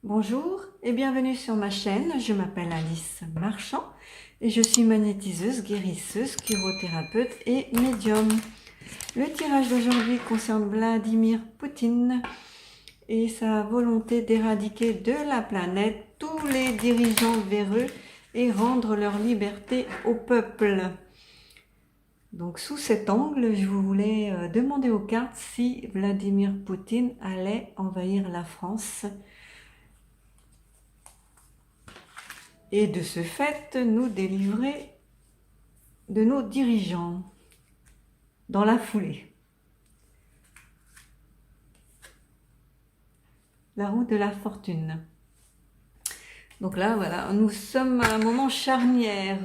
Bonjour et bienvenue sur ma chaîne, je m'appelle Alice Marchand et je suis magnétiseuse, guérisseuse, chirothérapeute et médium. Le tirage d'aujourd'hui concerne Vladimir Poutine et sa volonté d'éradiquer de la planète tous les dirigeants véreux et rendre leur liberté au peuple. Donc sous cet angle, je voulais demander aux cartes si Vladimir Poutine allait envahir la France. Et de ce fait, nous délivrer de nos dirigeants dans la foulée. La roue de la fortune. Donc là, voilà, nous sommes à un moment charnière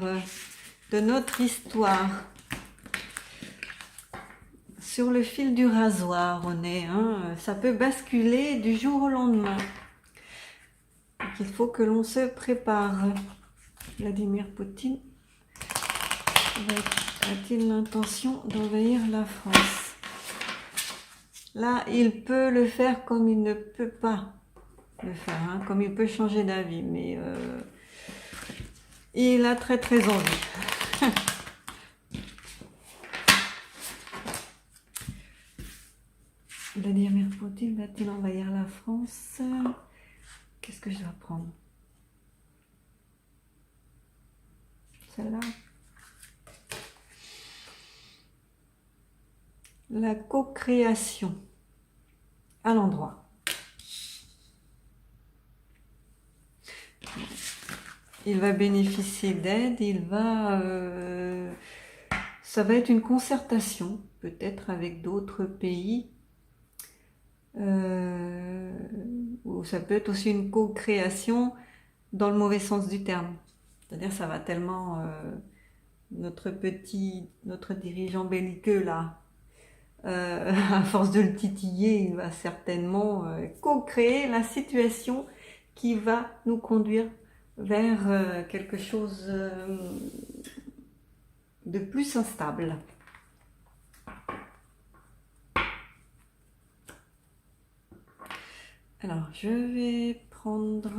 de notre histoire. Sur le fil du rasoir, on est, ça peut basculer du jour au lendemain. Donc, il faut que l'on se prépare. Vladimir Poutine a-t-il l'intention d'envahir la France? Là, il peut le faire comme il ne peut pas le faire, comme il peut changer d'avis, mais il a très envie. Vladimir Poutine va-t-il envahir la France? Qu'est-ce que je dois prendre? Celle-là. La co-création à l'endroit. Il va bénéficier d'aide, ça va être une concertation, peut-être avec d'autres pays, ou ça peut être aussi une co-création dans le mauvais sens du terme. C'est-à-dire ça va tellement, notre dirigeant belliqueux là, à force de le titiller, il va certainement co-créer la situation qui va nous conduire vers quelque chose de plus instable. Alors, je vais prendre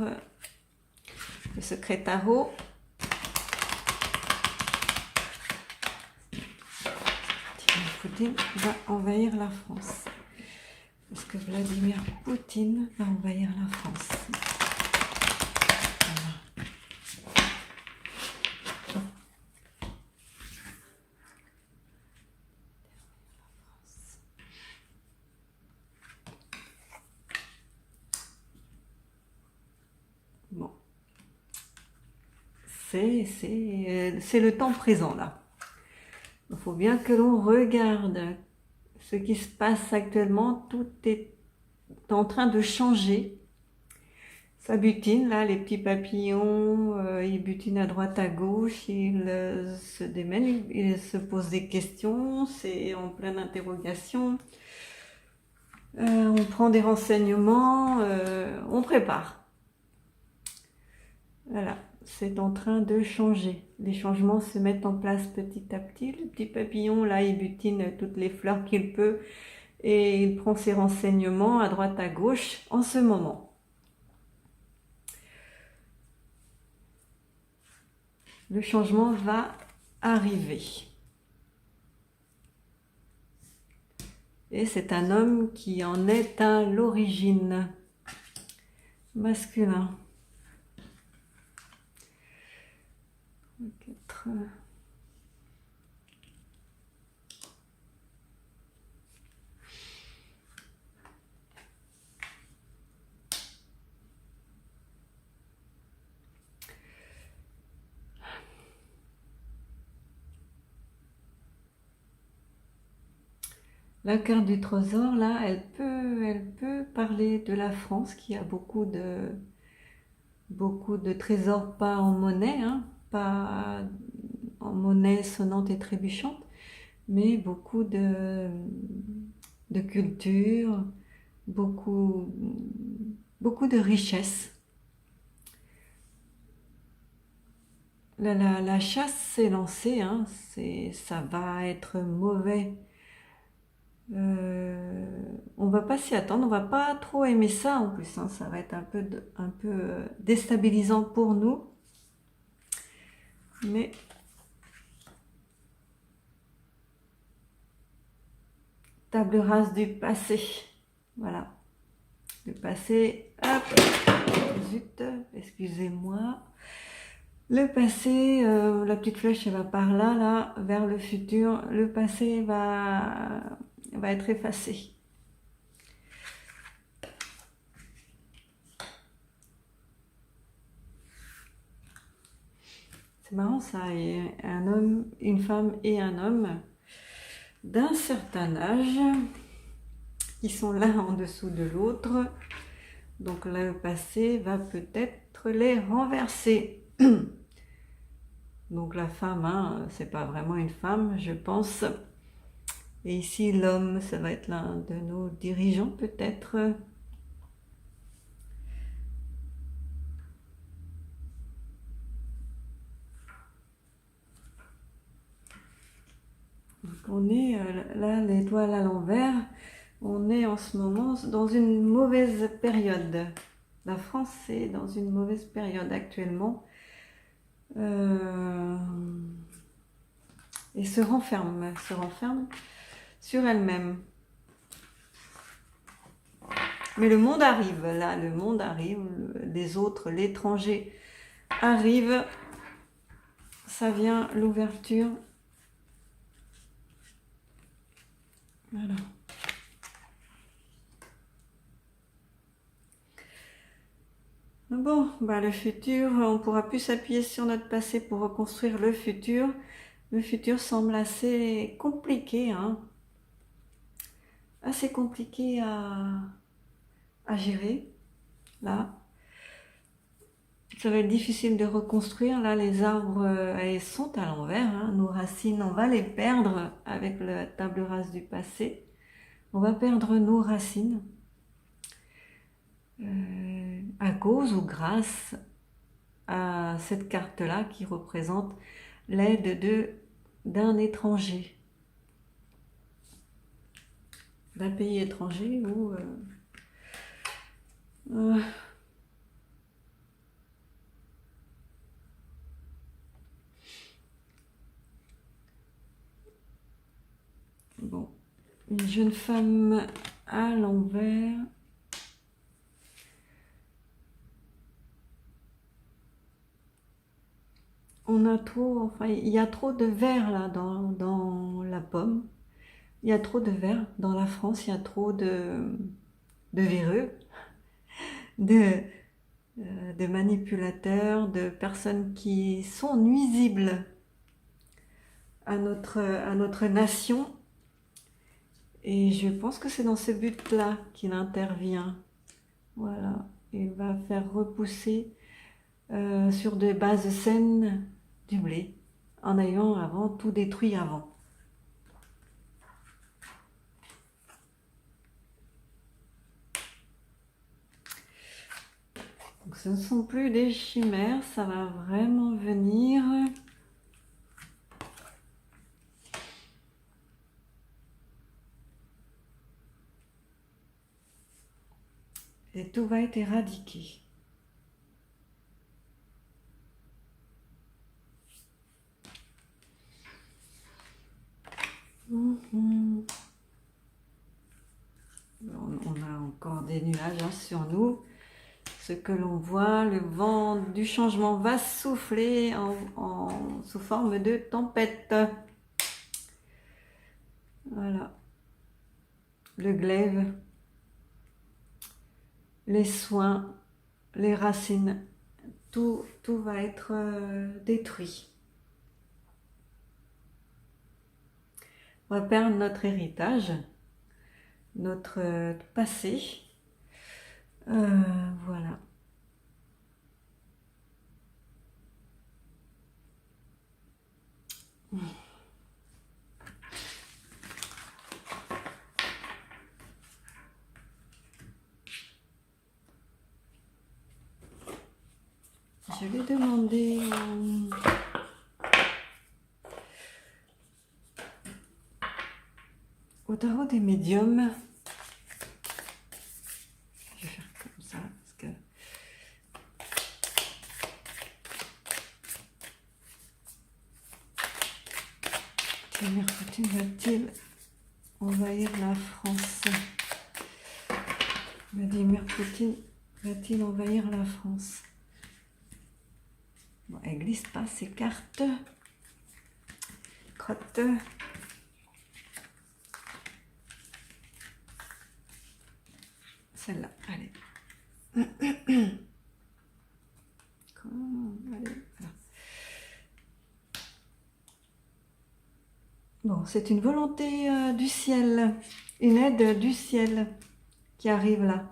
le secret tarot. Poutine va envahir la France. Est-ce que Vladimir Poutine va envahir la France? Bon, c'est le temps présent là. Il faut bien que l'on regarde ce qui se passe actuellement. Tout est en train de changer. Ça butine là, les petits papillons, ils butinent à droite à gauche, ils se démènent, ils se posent des questions, c'est en pleine interrogation. On prend des renseignements, on prépare. Voilà, c'est en train de changer. Les changements se mettent en place petit à petit. Le petit papillon, là, il butine toutes les fleurs qu'il peut et il prend ses renseignements à droite à gauche en ce moment. Le changement va arriver. Et c'est un homme qui en est à l'origine. Masculin. 4. La carte du trésor, là, elle peut parler de la France qui a beaucoup de trésors, pas en monnaie, pas en monnaie sonnante et trébuchante, mais beaucoup de culture, beaucoup de richesse. La chasse s'est lancée, ça va être mauvais On va pas s'y attendre, on va pas trop aimer ça en plus, hein. Ça va être un peu déstabilisant pour nous. Mais table rase du passé. Voilà. Le passé, hop, zut, excusez-moi. Le passé, la petite flèche elle va par là, là, vers le futur. Le passé va être effacé. C'est marrant ça, et un homme, une femme et un homme d'un certain âge qui sont l'un en dessous de l'autre. Donc là, le passé va peut-être les renverser. Donc la femme, hein, c'est pas vraiment une femme, je pense. Et ici, l'homme, ça va être l'un de nos dirigeants peut-être. Donc on est là, l'étoile à l'envers. On est en ce moment dans une mauvaise période. La France est dans une mauvaise période actuellement. Et se renferme sur elle-même. Mais le monde arrive, là, le monde arrive, les autres, l'étranger arrive. Ça vient, l'ouverture. Voilà. Bon, bah le futur, on pourra plus s'appuyer sur notre passé pour reconstruire le futur. Le futur semble assez compliqué, hein. Assez compliqué à gérer, là. Ça va être difficile de reconstruire. Là, les arbres elles sont à l'envers, hein. Nos racines, on va les perdre avec la table rase du passé. On va perdre nos racines à cause ou grâce à cette carte-là qui représente l'aide d'un étranger, d'un pays étranger ou bon, une jeune femme à l'envers. On a trop, enfin, il y a trop de verre là dans la pomme. Il y a trop de verre dans la France. Il y a trop de véreux, de, de manipulateurs, de personnes qui sont nuisibles à notre nation. Et je pense que c'est dans ce but-là qu'il intervient. Voilà, il va faire repousser sur des bases saines du blé, en ayant avant tout détruit avant. Donc ce ne sont plus des chimères, ça va vraiment venir. Et tout va être éradiqué. On a encore des nuages hein, sur nous. Ce que l'on voit, le vent du changement va souffler sous forme de tempête. Voilà. Le glaive, les soins, les racines, tout va être détruit. On va perdre notre héritage, notre passé. Voilà. Je vais demander Au tarot des médiums, je vais faire comme ça parce que Vladimir Poutine va-t-il envahir la France? Vladimir Poutine va-t-il envahir la France? Bon, elle glisse pas ses cartes. Crotte. Celle-là, allez. Allez, voilà. Bon, c'est une volonté du ciel, une aide du ciel qui arrive là.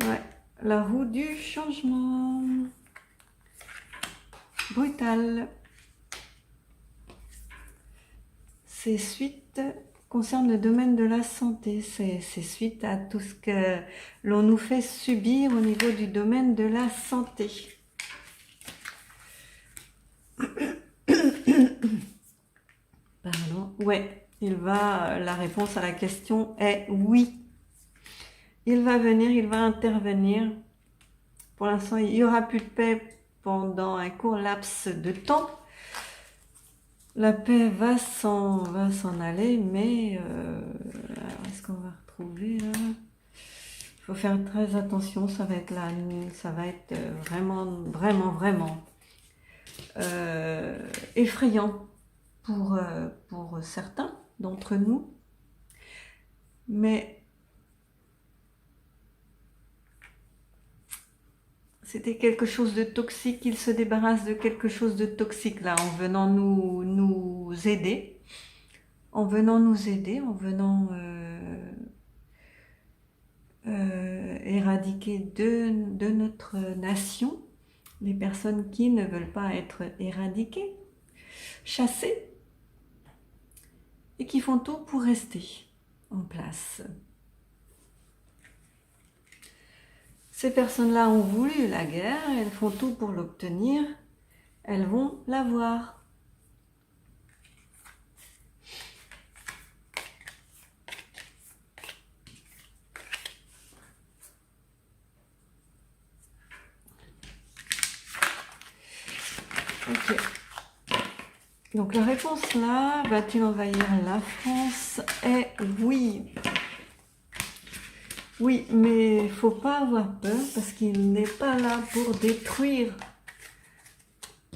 Ouais, la roue du changement. Brutal. Ces suites concernent le domaine de la santé. C'est suite à tout ce que l'on nous fait subir au niveau du domaine de la santé. Pardon. Ouais, la réponse à la question est oui. Il va venir, il va intervenir. Pour l'instant, il n'y aura plus de paix pendant un court laps de temps. La paix va s'en aller, mais est-ce qu'on va retrouver là? Il faut faire très attention, ça va être vraiment effrayant pour certains d'entre nous. Mais c'était quelque chose de toxique, il se débarrasse de quelque chose de toxique là, en venant nous aider, en venant éradiquer de notre nation les personnes qui ne veulent pas être éradiquées, chassées, et qui font tout pour rester en place. Ces personnes-là ont voulu la guerre, elles font tout pour l'obtenir, elles vont l'avoir. Ok. Donc la réponse là, va-t-il envahir la France, est oui. Oui, mais il ne faut pas avoir peur parce qu'il n'est pas là pour détruire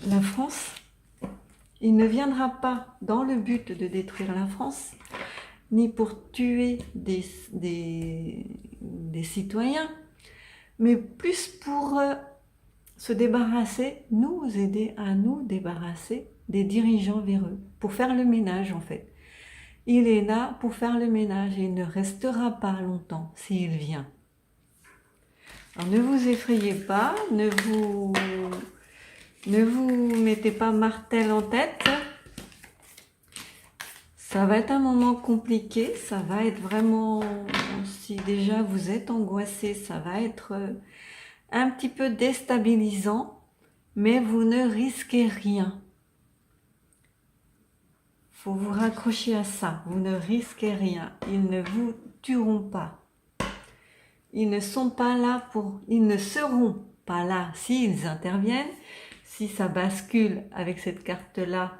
la France. Il ne viendra pas dans le but de détruire la France, ni pour tuer des citoyens, mais plus pour se débarrasser, nous aider à nous débarrasser des dirigeants véreux, pour faire le ménage en fait. Il est là pour faire le ménage et il ne restera pas longtemps s'il vient. Alors ne vous effrayez pas, ne vous mettez pas martel en tête. Ça va être un moment compliqué, ça va être vraiment, si déjà vous êtes angoissé, ça va être un petit peu déstabilisant, mais vous ne risquez rien. Faut vous raccrocher à ça, vous ne risquez rien, ils ne vous tueront pas. Ils ne seront pas là s'ils interviennent, si ça bascule avec cette carte-là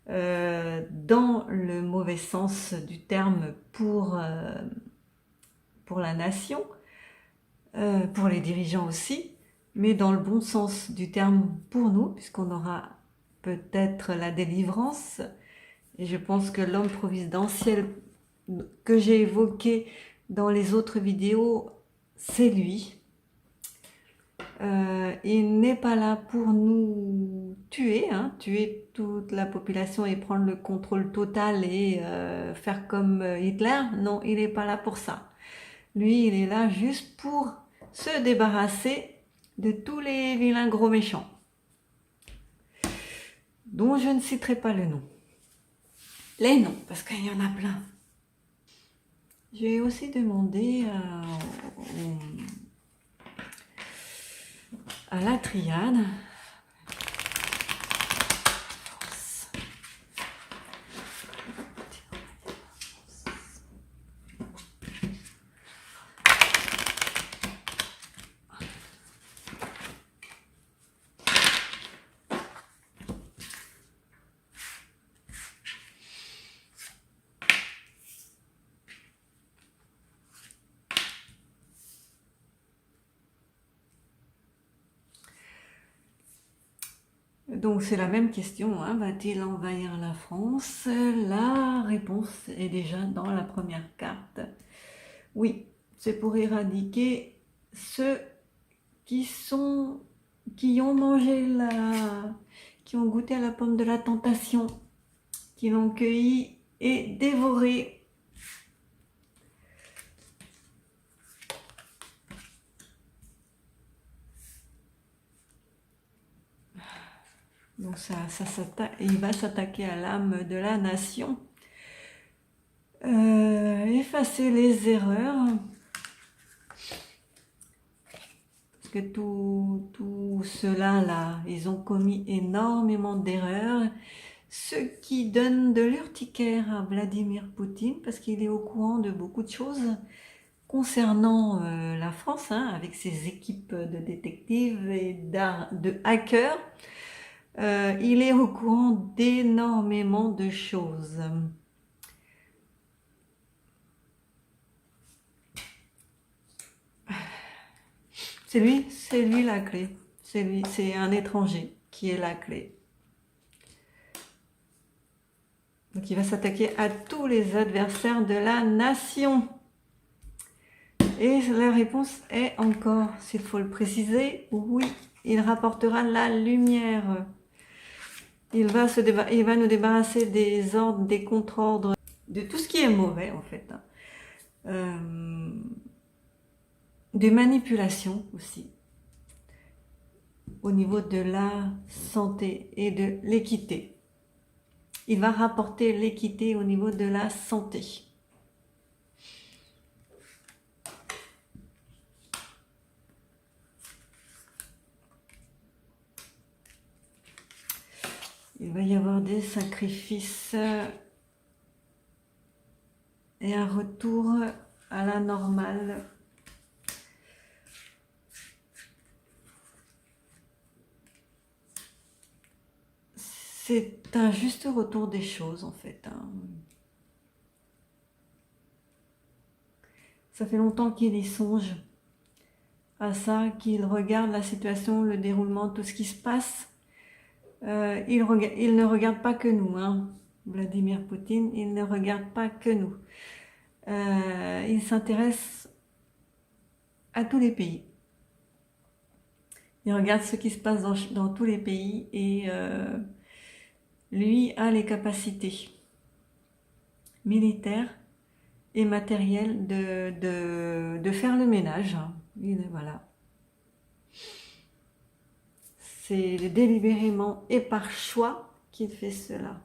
dans le mauvais sens du terme pour la nation, pour les dirigeants aussi, mais dans le bon sens du terme pour nous, puisqu'on aura peut-être la délivrance. Et je pense que l'homme providentiel que j'ai évoqué dans les autres vidéos, c'est lui. Il n'est pas là pour nous tuer, tuer toute la population et prendre le contrôle total et faire comme Hitler. Non, il n'est pas là pour ça. Lui, il est là juste pour se débarrasser de tous les vilains gros méchants, dont je ne citerai pas le nom. Les noms, parce qu'il y en a plein. J'ai aussi demandé à la triade Donc c'est la même question, hein. Va-t-il envahir la France? La réponse est déjà dans la première carte. Oui, c'est pour éradiquer ceux qui ont mangé qui ont goûté à la pomme de la tentation, qui l'ont cueillie et dévorée. Donc il va s'attaquer à l'âme de la nation. Effacer les erreurs. Parce que tout cela-là, ils ont commis énormément d'erreurs. Ce qui donne de l'urticaire à Vladimir Poutine, parce qu'il est au courant de beaucoup de choses concernant la France, hein, avec ses équipes de détectives et de hackers. Il est au courant d'énormément de choses. C'est lui la clé. C'est un étranger qui est la clé. Donc il va s'attaquer à tous les adversaires de la nation. Et la réponse est encore, s'il faut le préciser, oui, il rapportera la lumière. Il va nous débarrasser des ordres, des contre-ordres, de tout ce qui est mauvais en fait. Des manipulations aussi, au niveau de la santé et de l'équité. Il va rapporter l'équité au niveau de la santé. Il va y avoir des sacrifices et un retour à la normale. C'est un juste retour des choses en fait. Ça fait longtemps qu'il y songe à ça, qu'il regarde la situation, le déroulement, tout ce qui se passe. Il ne regarde pas que nous, hein. Vladimir Poutine, il ne regarde pas que nous. Il s'intéresse à tous les pays. Il regarde ce qui se passe dans tous les pays et lui a les capacités militaires et matérielles de faire le ménage. Voilà. C'est délibérément et par choix qu'il fait cela.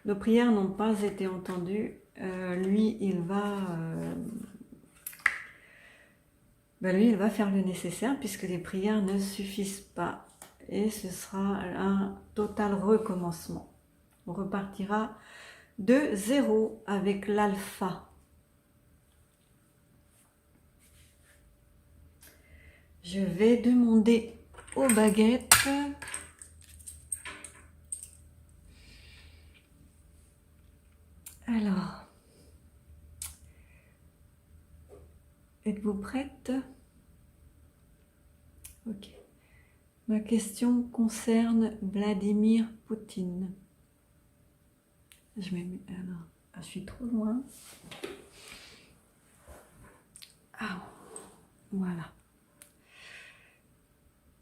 Nos prières n'ont pas été entendues. Lui, il va faire le nécessaire puisque les prières ne suffisent pas. Et ce sera un total recommencement. On repartira de zéro avec l'alpha. Je vais demander aux baguettes. Alors, êtes-vous prête? Ok. Ma question concerne Vladimir Poutine. Je suis trop loin. Ah, voilà.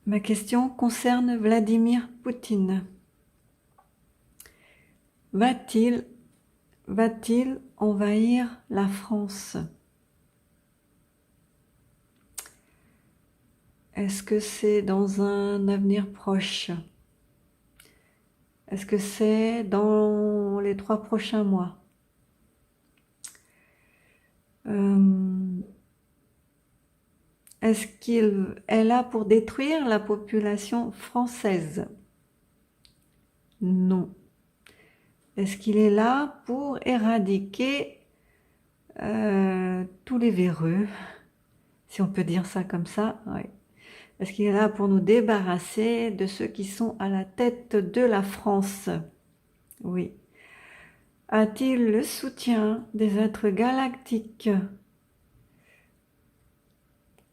Ma question concerne Vladimir Poutine. Va-t-il envahir la France? Est-ce que c'est dans un avenir proche? Est-ce que c'est dans les 3 prochains mois? Est-ce qu'il est là pour détruire la population française? Non. Est-ce qu'il est là pour éradiquer tous les véreux, si on peut dire ça comme ça? Oui. Est-ce qu'il est là pour nous débarrasser de ceux qui sont à la tête de la France? Oui. A-t-il le soutien des êtres galactiques?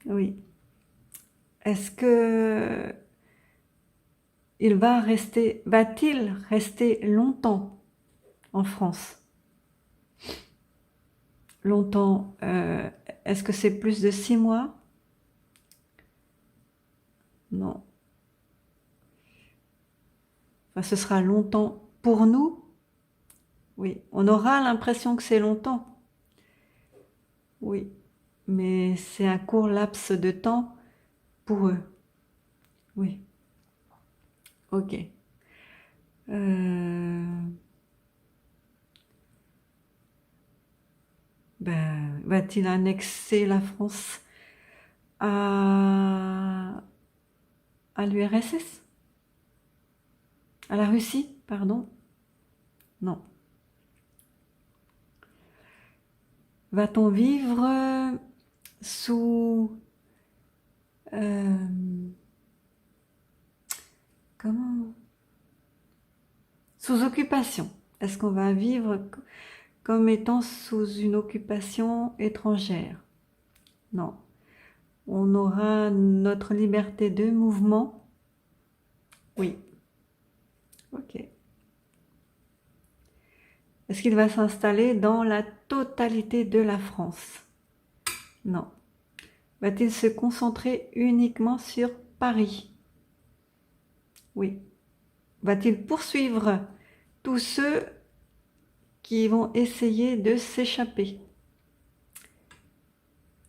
Oui. Est-ce que va-t-il rester longtemps en France? Longtemps, est-ce que c'est plus de 6 mois? Non. Enfin, ce sera longtemps pour nous? Oui. On aura l'impression que c'est longtemps? Oui. Mais c'est un court laps de temps pour eux. Oui. Ok. Va-t-il annexer la France à l'URSS? À la Russie, pardon? Non. Va-t-on vivre sous... comment? Sous occupation. Est-ce qu'on va vivre comme étant sous une occupation étrangère? Non. On aura notre liberté de mouvement? Oui. Ok. Est-ce qu'il va s'installer dans la totalité de la France? Non. Va-t-il se concentrer uniquement sur Paris? Oui. Va-t-il poursuivre tous ceux qui vont essayer de s'échapper?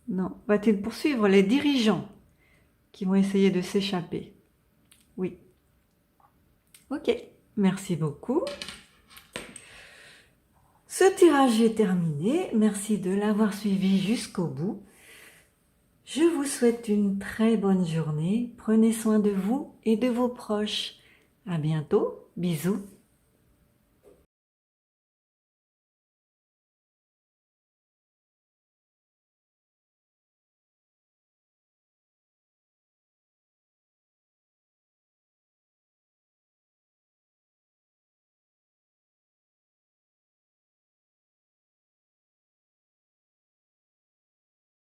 Non. Va-t-il poursuivre les dirigeants qui vont essayer de s'échapper? Oui. Ok. Merci beaucoup. Ce tirage est terminé. Merci de l'avoir suivi jusqu'au bout. Je vous souhaite une très bonne journée. Prenez soin de vous et de vos proches. À bientôt. Bisous.